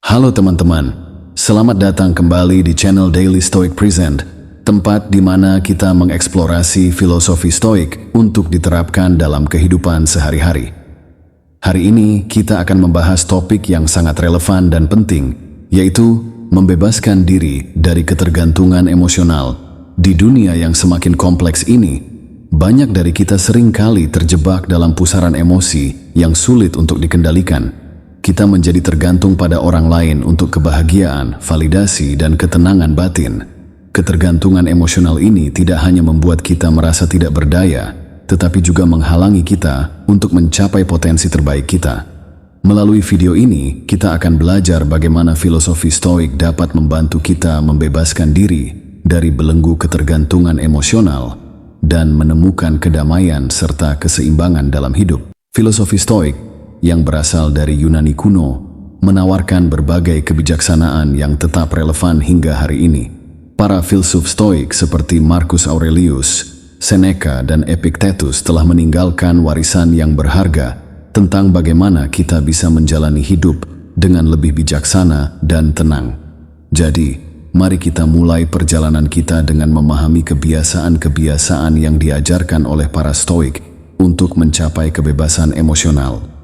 Halo teman-teman, selamat datang kembali di channel Daily Stoic Present, tempat di mana kita mengeksplorasi filosofi Stoik untuk diterapkan dalam kehidupan sehari-hari. Hari ini kita akan membahas topik yang sangat relevan dan penting, yaitu membebaskan diri dari ketergantungan emosional. Di dunia yang semakin kompleks ini, banyak dari kita sering kali terjebak dalam pusaran emosi yang sulit untuk dikendalikan. Kita menjadi tergantung pada orang lain untuk kebahagiaan, validasi, dan ketenangan batin. Ketergantungan emosional ini tidak hanya membuat kita merasa tidak berdaya, tetapi juga menghalangi kita untuk mencapai potensi terbaik kita. Melalui video ini, kita akan belajar bagaimana filosofi Stoik dapat membantu kita membebaskan diri dari belenggu ketergantungan emosional dan menemukan kedamaian serta keseimbangan dalam hidup. Filosofi Stoik yang berasal dari Yunani kuno menawarkan berbagai kebijaksanaan yang tetap relevan hingga hari ini. Para filsuf Stoik seperti Marcus Aurelius, Seneca, dan Epictetus telah meninggalkan warisan yang berharga tentang bagaimana kita bisa menjalani hidup dengan lebih bijaksana dan tenang. Jadi, mari kita mulai perjalanan kita dengan memahami kebiasaan-kebiasaan yang diajarkan oleh para Stoik untuk mencapai kebebasan emosional.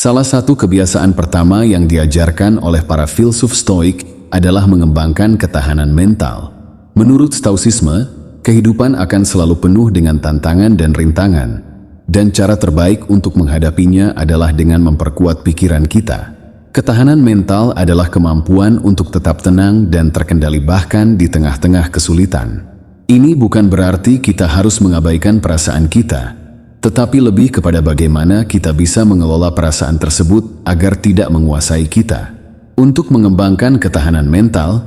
Salah satu kebiasaan pertama yang diajarkan oleh para filsuf Stoik adalah mengembangkan ketahanan mental. Menurut Stoicisme, kehidupan akan selalu penuh dengan tantangan dan rintangan, dan cara terbaik untuk menghadapinya adalah dengan memperkuat pikiran kita. Ketahanan mental adalah kemampuan untuk tetap tenang dan terkendali bahkan di tengah-tengah kesulitan. Ini bukan berarti kita harus mengabaikan perasaan kita, tetapi lebih kepada bagaimana kita bisa mengelola perasaan tersebut agar tidak menguasai kita. Untuk mengembangkan ketahanan mental,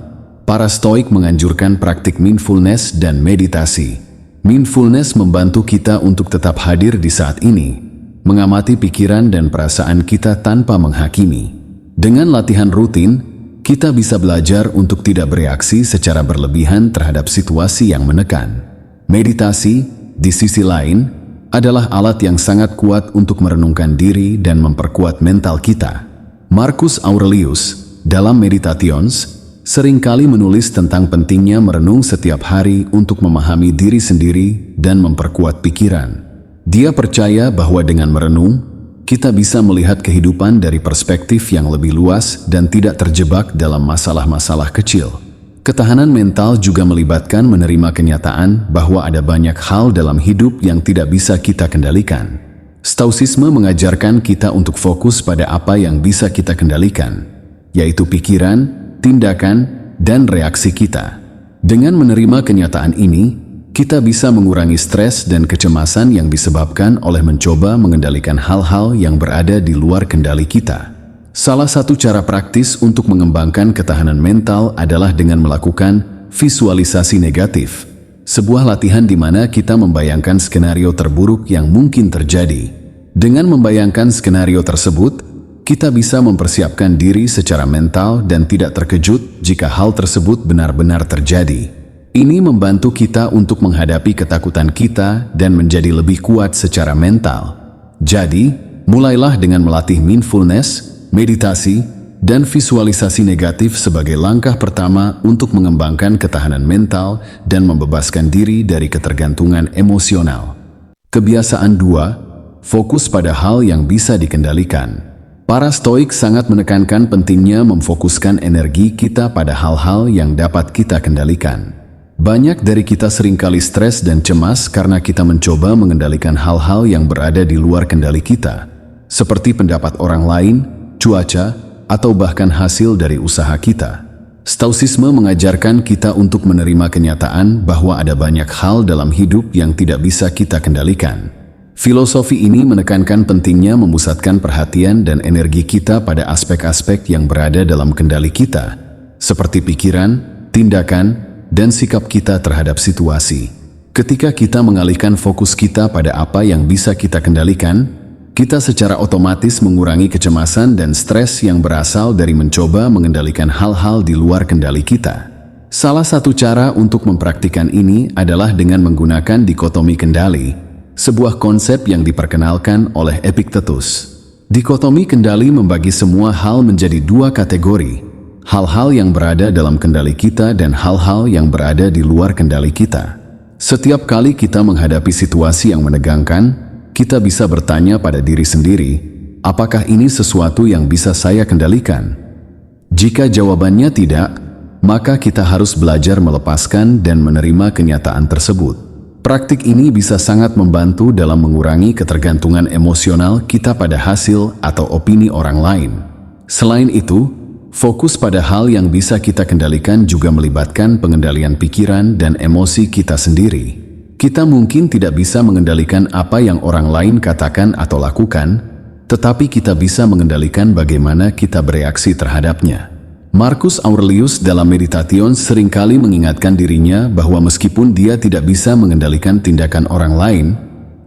para Stoik menganjurkan praktik mindfulness dan meditasi. Mindfulness membantu kita untuk tetap hadir di saat ini, mengamati pikiran dan perasaan kita tanpa menghakimi. Dengan latihan rutin, kita bisa belajar untuk tidak bereaksi secara berlebihan terhadap situasi yang menekan. Meditasi, di sisi lain, adalah alat yang sangat kuat untuk merenungkan diri dan memperkuat mental kita. Marcus Aurelius, dalam Meditations, seringkali menulis tentang pentingnya merenung setiap hari untuk memahami diri sendiri dan memperkuat pikiran. Dia percaya bahwa dengan merenung, kita bisa melihat kehidupan dari perspektif yang lebih luas dan tidak terjebak dalam masalah-masalah kecil. Ketahanan mental juga melibatkan menerima kenyataan bahwa ada banyak hal dalam hidup yang tidak bisa kita kendalikan. Stoicisme mengajarkan kita untuk fokus pada apa yang bisa kita kendalikan, yaitu pikiran, tindakan, dan reaksi kita. Dengan menerima kenyataan ini, kita bisa mengurangi stres dan kecemasan yang disebabkan oleh mencoba mengendalikan hal-hal yang berada di luar kendali kita. Salah satu cara praktis untuk mengembangkan ketahanan mental adalah dengan melakukan visualisasi negatif, sebuah latihan di mana kita membayangkan skenario terburuk yang mungkin terjadi. Dengan membayangkan skenario tersebut, kita bisa mempersiapkan diri secara mental dan tidak terkejut jika hal tersebut benar-benar terjadi. Ini membantu kita untuk menghadapi ketakutan kita dan menjadi lebih kuat secara mental. Jadi, mulailah dengan melatih mindfulness, meditasi, dan visualisasi negatif sebagai langkah pertama untuk mengembangkan ketahanan mental dan membebaskan diri dari ketergantungan emosional. Kebiasaan 2, fokus pada hal yang bisa dikendalikan. Para Stoik sangat menekankan pentingnya memfokuskan energi kita pada hal-hal yang dapat kita kendalikan. Banyak dari kita seringkali stres dan cemas karena kita mencoba mengendalikan hal-hal yang berada di luar kendali kita, seperti pendapat orang lain, cuaca, atau bahkan hasil dari usaha kita. Stoicisme mengajarkan kita untuk menerima kenyataan bahwa ada banyak hal dalam hidup yang tidak bisa kita kendalikan. Filosofi ini menekankan pentingnya memusatkan perhatian dan energi kita pada aspek-aspek yang berada dalam kendali kita, seperti pikiran, tindakan, dan sikap kita terhadap situasi. Ketika kita mengalihkan fokus kita pada apa yang bisa kita kendalikan, kita secara otomatis mengurangi kecemasan dan stres yang berasal dari mencoba mengendalikan hal-hal di luar kendali kita. Salah satu cara untuk mempraktikkan ini adalah dengan menggunakan dikotomi kendali, sebuah konsep yang diperkenalkan oleh Epictetus. Dikotomi kendali membagi semua hal menjadi dua kategori, hal-hal yang berada dalam kendali kita dan hal-hal yang berada di luar kendali kita. Setiap kali kita menghadapi situasi yang menegangkan, kita bisa bertanya pada diri sendiri, apakah ini sesuatu yang bisa saya kendalikan? Jika jawabannya tidak, maka kita harus belajar melepaskan dan menerima kenyataan tersebut. Praktik ini bisa sangat membantu dalam mengurangi ketergantungan emosional kita pada hasil atau opini orang lain. Selain itu, fokus pada hal yang bisa kita kendalikan juga melibatkan pengendalian pikiran dan emosi kita sendiri. Kita mungkin tidak bisa mengendalikan apa yang orang lain katakan atau lakukan, tetapi kita bisa mengendalikan bagaimana kita bereaksi terhadapnya. Marcus Aurelius dalam Meditations seringkali mengingatkan dirinya bahwa meskipun dia tidak bisa mengendalikan tindakan orang lain,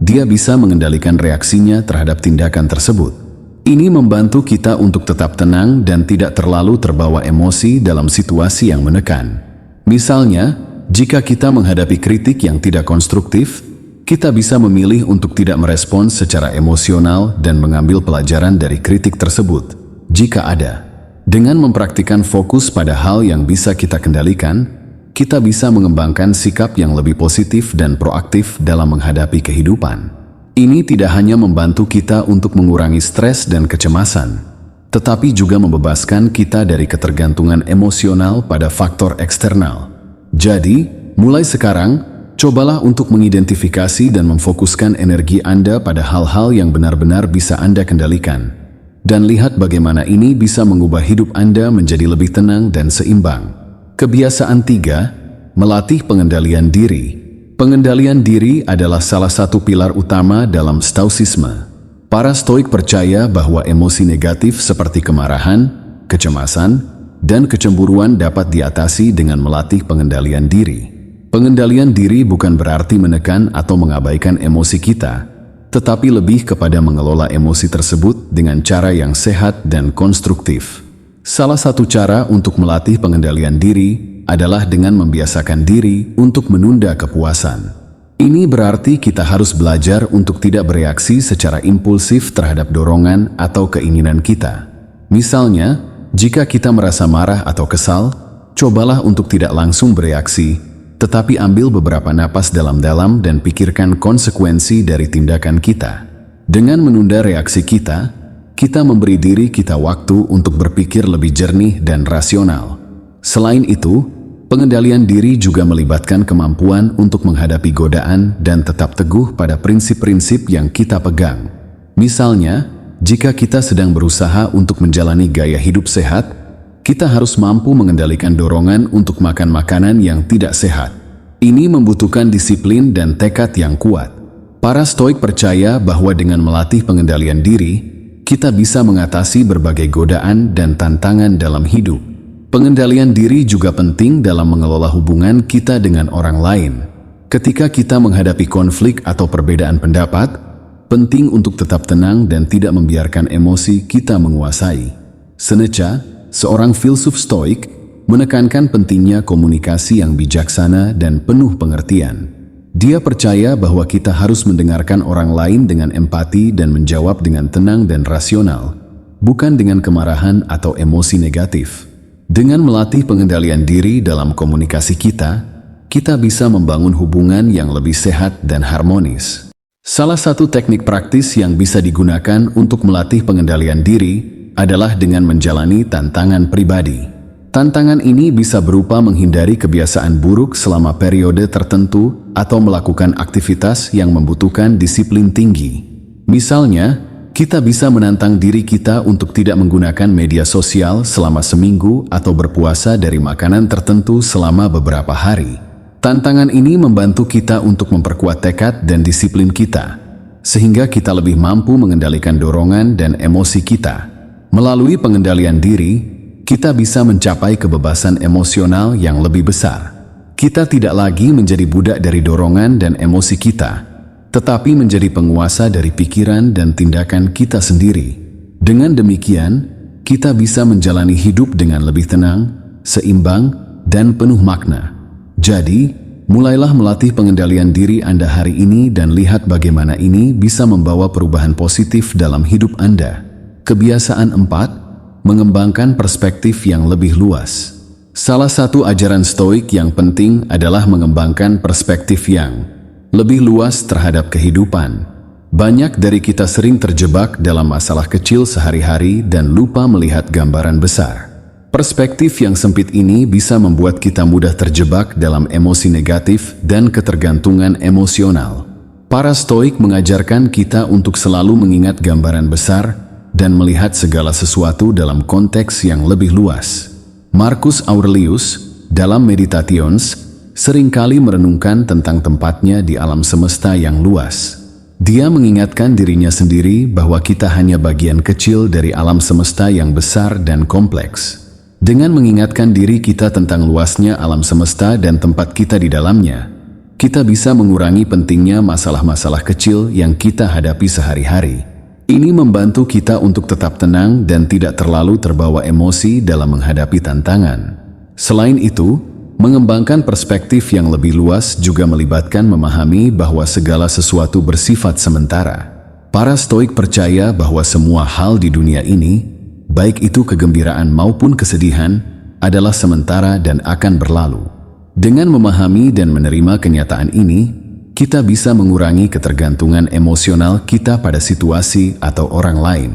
dia bisa mengendalikan reaksinya terhadap tindakan tersebut. Ini membantu kita untuk tetap tenang dan tidak terlalu terbawa emosi dalam situasi yang menekan. Misalnya, jika kita menghadapi kritik yang tidak konstruktif, kita bisa memilih untuk tidak merespons secara emosional dan mengambil pelajaran dari kritik tersebut, jika ada. Dengan mempraktikkan fokus pada hal yang bisa kita kendalikan, kita bisa mengembangkan sikap yang lebih positif dan proaktif dalam menghadapi kehidupan. Ini tidak hanya membantu kita untuk mengurangi stres dan kecemasan, tetapi juga membebaskan kita dari ketergantungan emosional pada faktor eksternal. Jadi, mulai sekarang, cobalah untuk mengidentifikasi dan memfokuskan energi Anda pada hal-hal yang benar-benar bisa Anda kendalikan. Dan lihat bagaimana ini bisa mengubah hidup Anda menjadi lebih tenang dan seimbang. Kebiasaan 3, melatih pengendalian diri. Pengendalian diri adalah salah satu pilar utama dalam Stoicisme. Para Stoik percaya bahwa emosi negatif seperti kemarahan, kecemasan, dan kecemburuan dapat diatasi dengan melatih pengendalian diri. Pengendalian diri bukan berarti menekan atau mengabaikan emosi kita, tetapi lebih kepada mengelola emosi tersebut dengan cara yang sehat dan konstruktif. Salah satu cara untuk melatih pengendalian diri adalah dengan membiasakan diri untuk menunda kepuasan. Ini berarti kita harus belajar untuk tidak bereaksi secara impulsif terhadap dorongan atau keinginan kita. Misalnya, jika kita merasa marah atau kesal, cobalah untuk tidak langsung bereaksi, tetapi ambil beberapa napas dalam-dalam dan pikirkan konsekuensi dari tindakan kita. Dengan menunda reaksi kita memberi diri kita waktu untuk berpikir lebih jernih dan rasional. Selain itu, pengendalian diri juga melibatkan kemampuan untuk menghadapi godaan dan tetap teguh pada prinsip-prinsip yang kita pegang. Misalnya, jika kita sedang berusaha untuk menjalani gaya hidup sehat, kita harus mampu mengendalikan dorongan untuk makan makanan yang tidak sehat. Ini membutuhkan disiplin dan tekad yang kuat. Para Stoik percaya bahwa dengan melatih pengendalian diri, kita bisa mengatasi berbagai godaan dan tantangan dalam hidup. Pengendalian diri juga penting dalam mengelola hubungan kita dengan orang lain. Ketika kita menghadapi konflik atau perbedaan pendapat, penting untuk tetap tenang dan tidak membiarkan emosi kita menguasai. Seneca, seorang filsuf Stoik, menekankan pentingnya komunikasi yang bijaksana dan penuh pengertian. Dia percaya bahwa kita harus mendengarkan orang lain dengan empati dan menjawab dengan tenang dan rasional, bukan dengan kemarahan atau emosi negatif. Dengan melatih pengendalian diri dalam komunikasi kita bisa membangun hubungan yang lebih sehat dan harmonis. Salah satu teknik praktis yang bisa digunakan untuk melatih pengendalian diri adalah dengan menjalani tantangan pribadi. Tantangan ini bisa berupa menghindari kebiasaan buruk selama periode tertentu atau melakukan aktivitas yang membutuhkan disiplin tinggi. Misalnya, kita bisa menantang diri kita untuk tidak menggunakan media sosial selama seminggu atau berpuasa dari makanan tertentu selama beberapa hari. Tantangan ini membantu kita untuk memperkuat tekad dan disiplin kita, sehingga kita lebih mampu mengendalikan dorongan dan emosi kita. Melalui pengendalian diri, kita bisa mencapai kebebasan emosional yang lebih besar. Kita tidak lagi menjadi budak dari dorongan dan emosi kita, tetapi menjadi penguasa dari pikiran dan tindakan kita sendiri. Dengan demikian, kita bisa menjalani hidup dengan lebih tenang, seimbang, dan penuh makna. Jadi, mulailah melatih pengendalian diri Anda hari ini dan lihat bagaimana ini bisa membawa perubahan positif dalam hidup Anda. Kebiasaan 4. Mengembangkan perspektif yang lebih luas. Salah satu ajaran Stoik yang penting adalah mengembangkan perspektif yang lebih luas terhadap kehidupan. Banyak dari kita sering terjebak dalam masalah kecil sehari-hari dan lupa melihat gambaran besar. Perspektif yang sempit ini bisa membuat kita mudah terjebak dalam emosi negatif dan ketergantungan emosional. Para Stoik mengajarkan kita untuk selalu mengingat gambaran besar dan melihat segala sesuatu dalam konteks yang lebih luas. Marcus Aurelius, dalam Meditations, seringkali merenungkan tentang tempatnya di alam semesta yang luas. Dia mengingatkan dirinya sendiri bahwa kita hanya bagian kecil dari alam semesta yang besar dan kompleks. Dengan mengingatkan diri kita tentang luasnya alam semesta dan tempat kita di dalamnya, kita bisa mengurangi pentingnya masalah-masalah kecil yang kita hadapi sehari-hari. Ini membantu kita untuk tetap tenang dan tidak terlalu terbawa emosi dalam menghadapi tantangan. Selain itu, mengembangkan perspektif yang lebih luas juga melibatkan memahami bahwa segala sesuatu bersifat sementara. Para Stoik percaya bahwa semua hal di dunia ini, baik itu kegembiraan maupun kesedihan, adalah sementara dan akan berlalu. Dengan memahami dan menerima kenyataan ini, kita bisa mengurangi ketergantungan emosional kita pada situasi atau orang lain.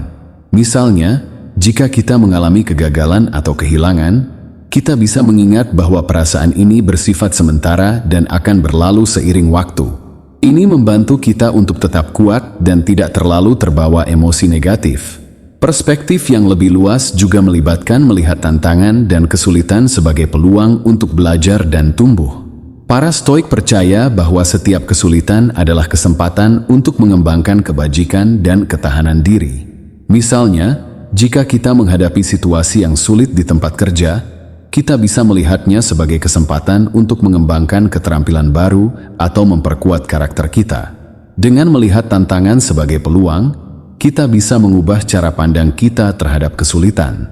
Misalnya, jika kita mengalami kegagalan atau kehilangan, kita bisa mengingat bahwa perasaan ini bersifat sementara dan akan berlalu seiring waktu. Ini membantu kita untuk tetap kuat dan tidak terlalu terbawa emosi negatif. Perspektif yang lebih luas juga melibatkan melihat tantangan dan kesulitan sebagai peluang untuk belajar dan tumbuh. Para Stoik percaya bahwa setiap kesulitan adalah kesempatan untuk mengembangkan kebajikan dan ketahanan diri. Misalnya, jika kita menghadapi situasi yang sulit di tempat kerja, kita bisa melihatnya sebagai kesempatan untuk mengembangkan keterampilan baru atau memperkuat karakter kita. Dengan melihat tantangan sebagai peluang, kita bisa mengubah cara pandang kita terhadap kesulitan.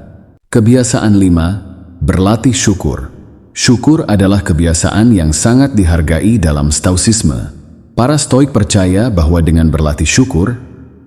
Kebiasaan 5. Berlatih syukur. Syukur adalah kebiasaan yang sangat dihargai dalam Stoicisme. Para Stoik percaya bahwa dengan berlatih syukur,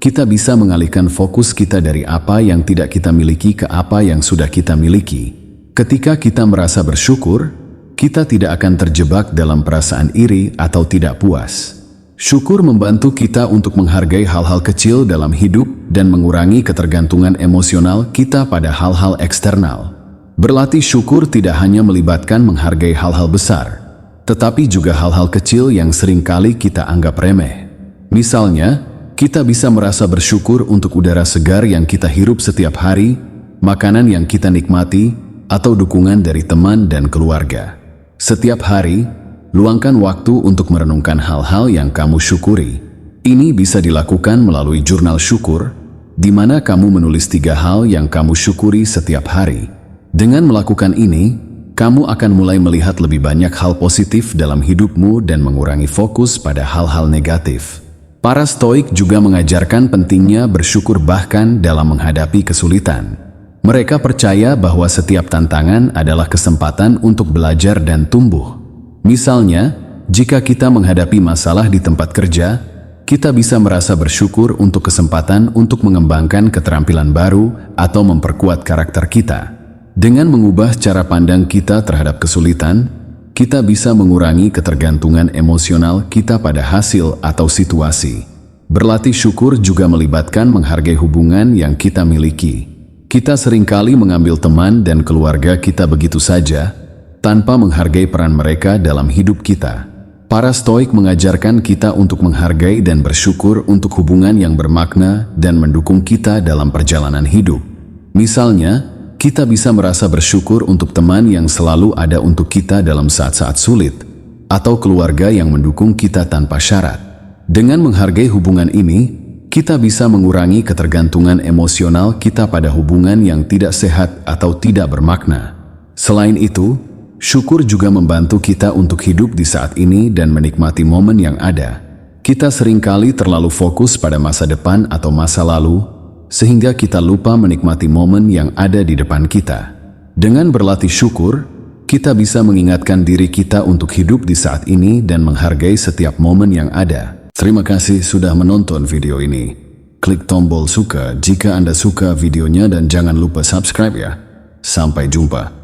kita bisa mengalihkan fokus kita dari apa yang tidak kita miliki ke apa yang sudah kita miliki. Ketika kita merasa bersyukur, kita tidak akan terjebak dalam perasaan iri atau tidak puas. Syukur membantu kita untuk menghargai hal-hal kecil dalam hidup dan mengurangi ketergantungan emosional kita pada hal-hal eksternal. Berlatih syukur tidak hanya melibatkan menghargai hal-hal besar, tetapi juga hal-hal kecil yang seringkali kita anggap remeh. Misalnya, kita bisa merasa bersyukur untuk udara segar yang kita hirup setiap hari, makanan yang kita nikmati, atau dukungan dari teman dan keluarga. Setiap hari, luangkan waktu untuk merenungkan hal-hal yang kamu syukuri. Ini bisa dilakukan melalui jurnal syukur, di mana kamu menulis 3 hal yang kamu syukuri setiap hari. Dengan melakukan ini, kamu akan mulai melihat lebih banyak hal positif dalam hidupmu dan mengurangi fokus pada hal-hal negatif. Para Stoik juga mengajarkan pentingnya bersyukur bahkan dalam menghadapi kesulitan. Mereka percaya bahwa setiap tantangan adalah kesempatan untuk belajar dan tumbuh. Misalnya, jika kita menghadapi masalah di tempat kerja, kita bisa merasa bersyukur untuk kesempatan untuk mengembangkan keterampilan baru atau memperkuat karakter kita. Dengan mengubah cara pandang kita terhadap kesulitan, kita bisa mengurangi ketergantungan emosional kita pada hasil atau situasi. Berlatih syukur juga melibatkan menghargai hubungan yang kita miliki. Kita seringkali mengambil teman dan keluarga kita begitu saja, tanpa menghargai peran mereka dalam hidup kita. Para Stoik mengajarkan kita untuk menghargai dan bersyukur untuk hubungan yang bermakna dan mendukung kita dalam perjalanan hidup. Misalnya, kita bisa merasa bersyukur untuk teman yang selalu ada untuk kita dalam saat-saat sulit, atau keluarga yang mendukung kita tanpa syarat. Dengan menghargai hubungan ini, kita bisa mengurangi ketergantungan emosional kita pada hubungan yang tidak sehat atau tidak bermakna. Selain itu, syukur juga membantu kita untuk hidup di saat ini dan menikmati momen yang ada. Kita seringkali terlalu fokus pada masa depan atau masa lalu, sehingga kita lupa menikmati momen yang ada di depan kita. Dengan berlatih syukur, kita bisa mengingatkan diri kita untuk hidup di saat ini dan menghargai setiap momen yang ada. Terima kasih sudah menonton video ini. Klik tombol suka jika Anda suka videonya dan jangan lupa subscribe ya. Sampai jumpa.